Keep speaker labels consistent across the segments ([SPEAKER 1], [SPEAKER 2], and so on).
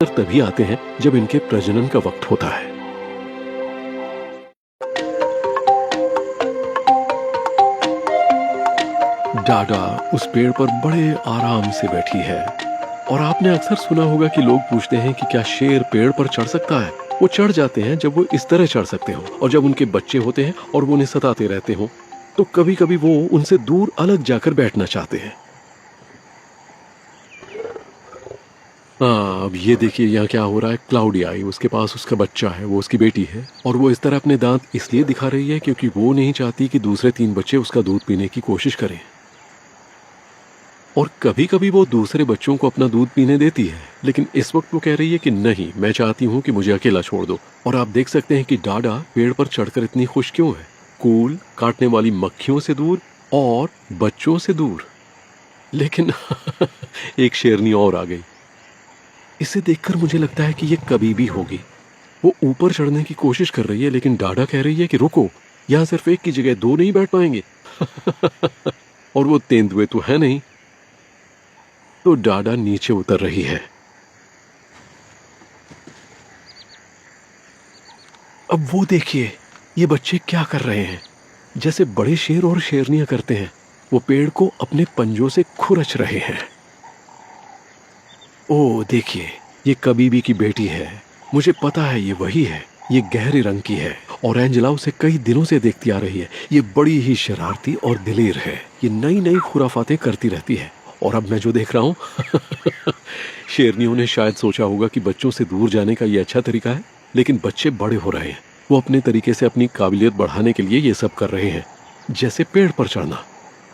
[SPEAKER 1] तभी आते हैं जब इनके प्रजनन का वक्त होता है। डाडा उस पेड़ पर बड़े आराम से बैठी है और आपने अक्सर सुना होगा कि लोग पूछते हैं कि क्या शेर पेड़ पर चढ़ सकता है। वो चढ़ जाते हैं जब वो इस तरह चढ़ सकते हो, और जब उनके बच्चे होते हैं और वो उन्हें सताते रहते हो तो कभी कभी वो उनसे दूर अलग जाकर बैठना चाहते हैं। हाँ, अब ये देखिए यहाँ क्या हो रहा है। क्लाउडी आई, उसके पास उसका बच्चा है, वो उसकी बेटी है, और वो इस तरह अपने दांत इसलिए दिखा रही है क्योंकि वो नहीं चाहती कि दूसरे 3 बच्चे उसका दूध पीने की कोशिश करें। और कभी कभी वो दूसरे बच्चों को अपना दूध पीने देती है, लेकिन इस वक्त वो कह रही है कि नहीं, मैं चाहती हूँ कि मुझे अकेला छोड़ दो। और आप देख सकते हैं कि डाडा पेड़ पर चढ़कर इतनी खुश क्यों है। कूल, काटने वाली मक्खियों से दूर और बच्चों से दूर। लेकिन एक शेरनी और आ गई। इसे देखकर मुझे लगता है कि ये कभी भी होगी। वो ऊपर चढ़ने की कोशिश कर रही है, लेकिन डाडा कह रही है कि रुको, यहाँ सिर्फ एक की जगह 2 नहीं बैठ पाएंगे। और वो तेंदुए तो है नहीं। तो डाडा नीचे उतर रही है। अब वो देखिए, ये बच्चे क्या कर रहे हैं, जैसे बड़े शेर और शेरनियां करते हैं। वो पेड़ को अपने पंजों से खुरच रहे हैं। ओह देखिए, ये कबीबी की बेटी है। मुझे पता है ये वही है। ये गहरे रंग की है और एंजेला उसे कई दिनों से देखती आ रही है। ये बड़ी ही शरारती और दिलेर है। ये नई नई खुराफातें करती रहती है। और अब मैं जो देख रहा हूँ शेरनियों ने शायद सोचा होगा कि बच्चों से दूर जाने का ये अच्छा तरीका है, लेकिन बच्चे बड़े हो रहे हैं। वो अपने तरीके से अपनी काबिलियत बढ़ाने के लिए ये सब कर रहे हैं, जैसे पेड़ पर चढ़ना।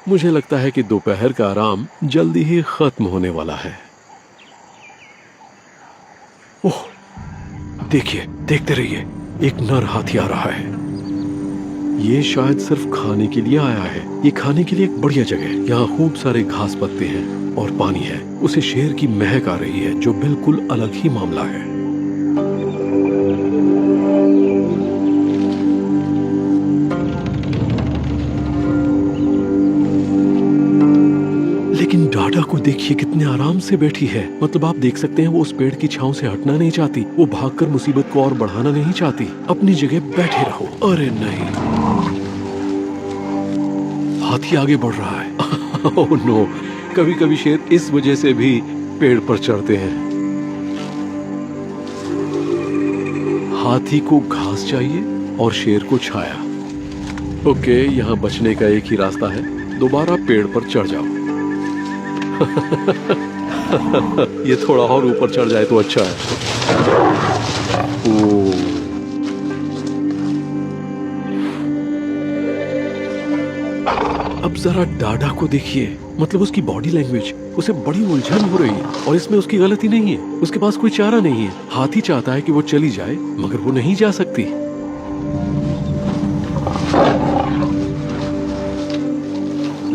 [SPEAKER 1] मुझे लगता है कि दोपहर का आराम जल्दी ही खत्म होने वाला है। ओह देखिए, देखते रहिए, एक नर हाथी आ रहा है। ये शायद सिर्फ खाने के लिए आया है। ये खाने के लिए एक बढ़िया जगह है। यहाँ खूब सारे घास पत्ते हैं और पानी है। उसे शेर की महक आ रही है, जो बिल्कुल अलग ही मामला है। लेकिन डाडा को देखिए कितने आराम से बैठी है। मतलब आप देख सकते हैं वो उस पेड़ की छांव से हटना नहीं चाहती। वो भागकर मुसीबत को और बढ़ाना नहीं चाहती। अपनी जगह बैठे रहो। अरे नहीं, हाथी आगे बढ़ रहा है। ओह नो, कभी कभी शेर इस वजह से भी पेड़ पर चढ़ते हैं। हाथी को घास चाहिए और शेर को छाया। ओके, यहाँ बचने का एक ही रास्ता है, दोबारा पेड़ पर चढ़ जाओ। ये थोड़ा और ऊपर चढ़ जाए तो अच्छा है। ओह, अब जरा डाडा को देखिए। मतलब उसकी बॉडी लैंग्वेज, उसे बड़ी उलझन हो रही है। और इसमें उसकी गलती नहीं है, उसके पास कोई चारा नहीं है। हाथी चाहता है कि वो चली जाए, मगर वो नहीं जा सकती।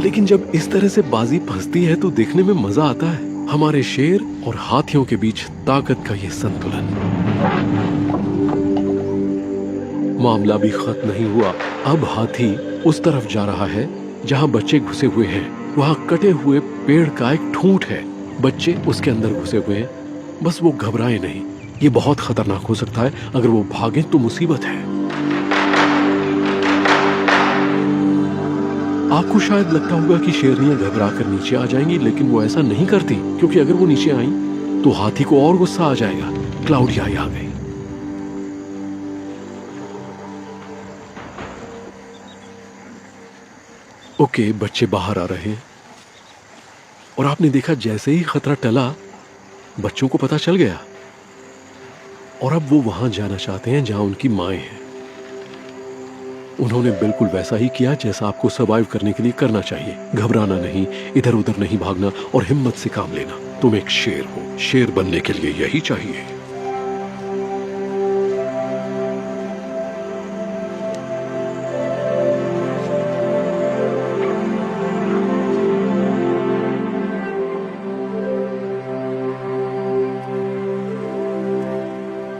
[SPEAKER 1] लेकिन जब इस तरह से बाजी फंसती है तो देखने में मजा आता है। हमारे शेर और हाथियों के बीच ताकत का ये संतुलन। मामला भी खत्म नहीं हुआ। अब हाथी उस तरफ जा रहा है जहां बच्चे घुसे हुए हैं। वहां कटे हुए पेड़ का एक ठूंठ है। बच्चे उसके अंदर घुसे हुए हैं। बस वो घबराए नहीं। ये बहुत खतरनाक हो सकता है। अगर वो भागे तो मुसीबत है। आपको शायद लगता होगा कि शेरनियां घबरा कर नीचे आ जाएंगी, लेकिन वो ऐसा नहीं करती, क्योंकि अगर वो नीचे आई तो हाथी को और गुस्सा आ जाएगा। क्लाउडी आई आ गई। ओके, बच्चे बाहर आ रहे हैं। और आपने देखा जैसे ही खतरा टला, बच्चों को पता चल गया और अब वो वहां जाना चाहते हैं जहां उनकी माएं हैं। उन्होंने बिल्कुल वैसा ही किया जैसा आपको सर्वाइव करने के लिए करना चाहिए। घबराना नहीं, इधर उधर नहीं भागना और हिम्मत से काम लेना। तुम एक शेर हो। शेर बनने के लिए यही चाहिए।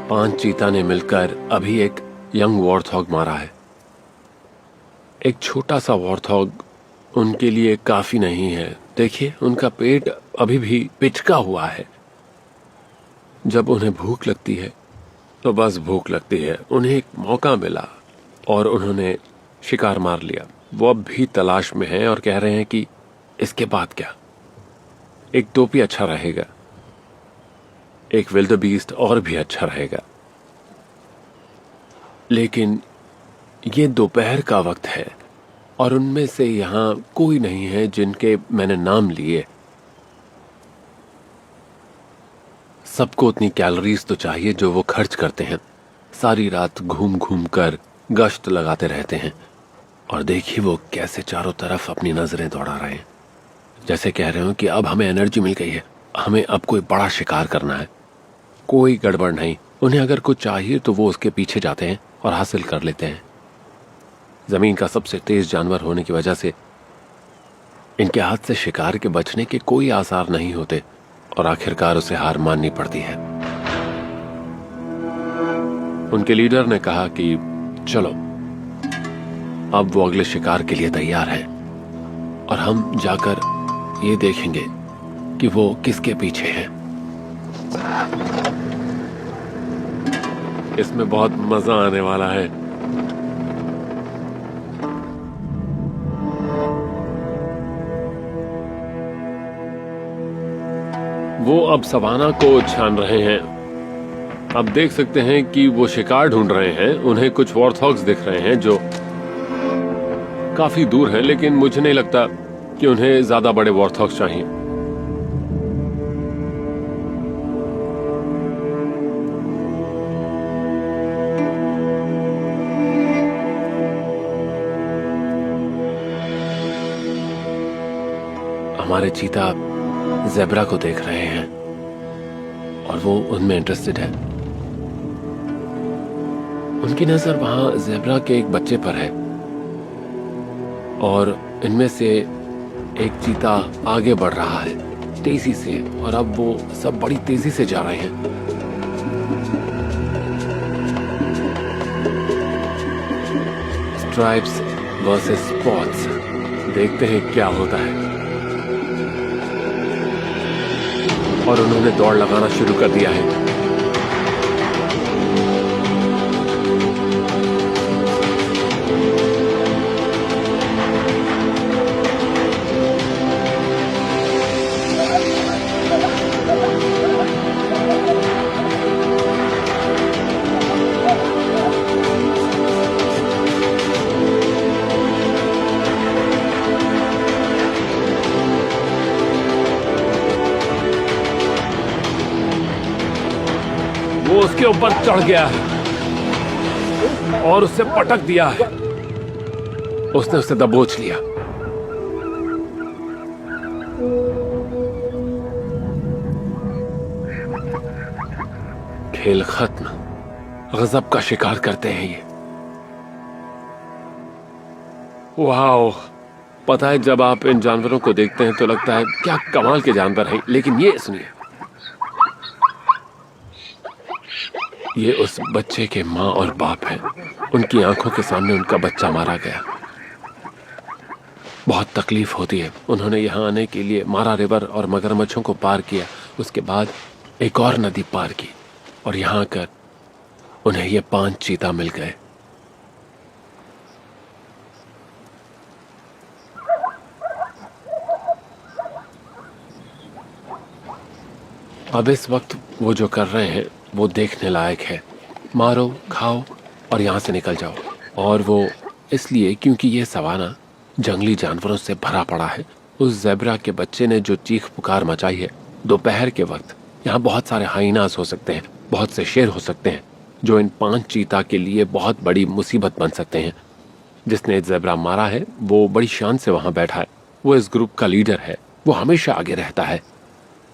[SPEAKER 2] पांच चीता ने मिलकर अभी एक यंग वॉर्थॉग मारा है। एक छोटा सा वॉर्थॉग उनके लिए काफी नहीं है। देखिए, उनका पेट अभी भी पिचका हुआ है। जब उन्हें भूख लगती है तो बस भूख लगती है। उन्हें एक मौका मिला और उन्होंने शिकार मार लिया। वो अब भी तलाश में हैं और कह रहे हैं कि इसके बाद क्या। एक टोपी अच्छा रहेगा, एक विल्डरबीस्ट और भी अच्छा रहेगा, लेकिन ये दोपहर का वक्त है और उनमें से यहां कोई नहीं है जिनके मैंने नाम लिए। सबको उतनी कैलोरीज तो चाहिए जो वो खर्च करते हैं। सारी रात घूम घूम कर गश्त लगाते रहते हैं और देखिए वो कैसे चारों तरफ अपनी नजरें दौड़ा रहे हैं, जैसे कह रहे हो कि अब हमें एनर्जी मिल गई है, हमें अब कोई बड़ा शिकार करना है। कोई गड़बड़ नहीं, उन्हें अगर कुछ चाहिए तो वो उसके पीछे जाते हैं और हासिल कर लेते हैं। जमीन का सबसे तेज जानवर होने की वजह से इनके हाथ से शिकार के बचने के कोई आसार नहीं होते और आखिरकार उसे हार माननी पड़ती है। उनके लीडर ने कहा कि चलो अब वो अगले शिकार के लिए तैयार है और हम जाकर ये देखेंगे कि वो किसके पीछे है। इसमें बहुत मजा आने वाला है। वो अब सवाना को छान रहे हैं। अब देख सकते हैं कि वो शिकार ढूंढ रहे हैं। उन्हें कुछ वॉर्थॉग्स दिख रहे हैं जो काफी दूर हैं, लेकिन मुझे नहीं लगता कि उन्हें ज्यादा बड़े वॉर्थॉग्स चाहिए। हमारे चीता ज़ेब्रा को देख रहे हैं और वो उनमें इंटरेस्टेड है। उनकी नजर वहां ज़ेब्रा के एक बच्चे पर है और इनमें से एक चीता आगे बढ़ रहा है तेजी से और अब वो सब बड़ी तेजी से जा रहे हैं। स्ट्राइप्स वर्सेस स्पॉट्स, देखते हैं क्या होता है। और उन्होंने दौड़ लगाना शुरू कर दिया है। वो उसके ऊपर चढ़ गया है और उसे पटक दिया है। उसने उसे दबोच लिया। खेल खत्म। गजब का शिकार करते हैं ये। वाह, पता है जब आप इन जानवरों को देखते हैं तो लगता है क्या कमाल के जानवर हैं, लेकिन ये सुनिए, ये उस बच्चे के माँ और बाप हैं। उनकी आंखों के सामने उनका बच्चा मारा गया। बहुत तकलीफ होती है। उन्होंने यहाँ आने के लिए मारा रिवर और मगरमच्छों को पार किया, उसके बाद एक और नदी पार की और यहाँ आकर उन्हें ये 5 चीता मिल गए। अब इस वक्त वो जो कर रहे हैं वो देखने लायक है। मारो, खाओ और यहाँ से निकल जाओ। और वो इसलिए क्योंकि ये सवाना जंगली जानवरों से भरा पड़ा है। उस ज़ेब्रा के बच्चे ने जो चीख पुकार मचाई है दोपहर के वक्त, यहाँ बहुत सारे हाइनास हो सकते हैं, बहुत से शेर हो सकते हैं जो इन 5 चीता के लिए बहुत बड़ी मुसीबत बन सकते हैं। जिसने ज़ेब्रा मारा है वो बड़ी शान से वहाँ बैठा है। वो इस ग्रुप का लीडर है। वो हमेशा आगे रहता है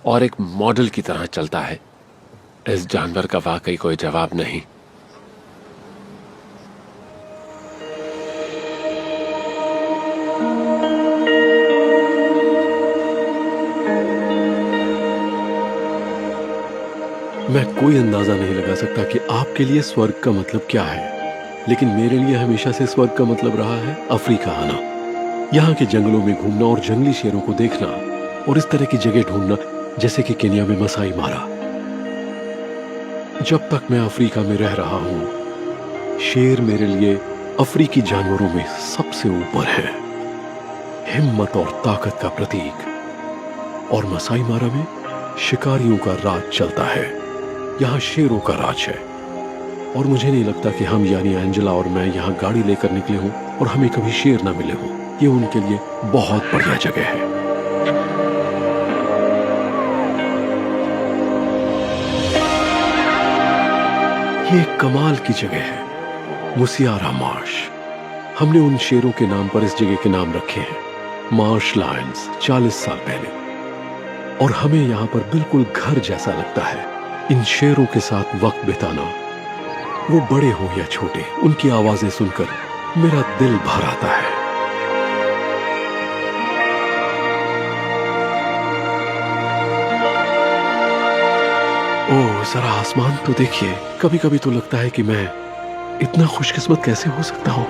[SPEAKER 2] और एक मॉडल की तरह चलता है। इस जानवर का वाकई कोई जवाब नहीं।
[SPEAKER 1] मैं कोई अंदाजा नहीं लगा सकता कि आपके लिए स्वर्ग का मतलब क्या है, लेकिन मेरे लिए हमेशा से स्वर्ग का मतलब रहा है अफ्रीका आना, यहाँ के जंगलों में घूमना और जंगली शेरों को देखना और इस तरह की जगह ढूंढना जैसे कि केन्या में मसाई मारा। जब तक मैं अफ्रीका में रह रहा हूं, शेर मेरे लिए अफ्रीकी जानवरों में सबसे ऊपर है, हिम्मत और ताकत का प्रतीक। और मसाई मारा में शिकारियों का राज चलता है, यहाँ शेरों का राज है। और मुझे नहीं लगता कि हम यानी एंजेला और मैं यहाँ गाड़ी लेकर निकले हों और हमें कभी शेर ना मिले हों। ये उनके लिए बहुत बढ़िया जगह है। ये एक कमाल की जगह है, मुसियारा मार्श। हमने उन शेरों के नाम पर इस जगह के नाम रखे हैं, मार्श लायंस, 40 साल पहले। और हमें यहाँ पर बिल्कुल घर जैसा लगता है। इन शेरों के साथ वक्त बिताना, वो बड़े हो या छोटे, उनकी आवाजें सुनकर मेरा दिल भर आता है। ओह, जरा आसमान तो देखिए। कभी कभी तो लगता है कि मैं इतना खुशकिस्मत कैसे हो सकता हूं।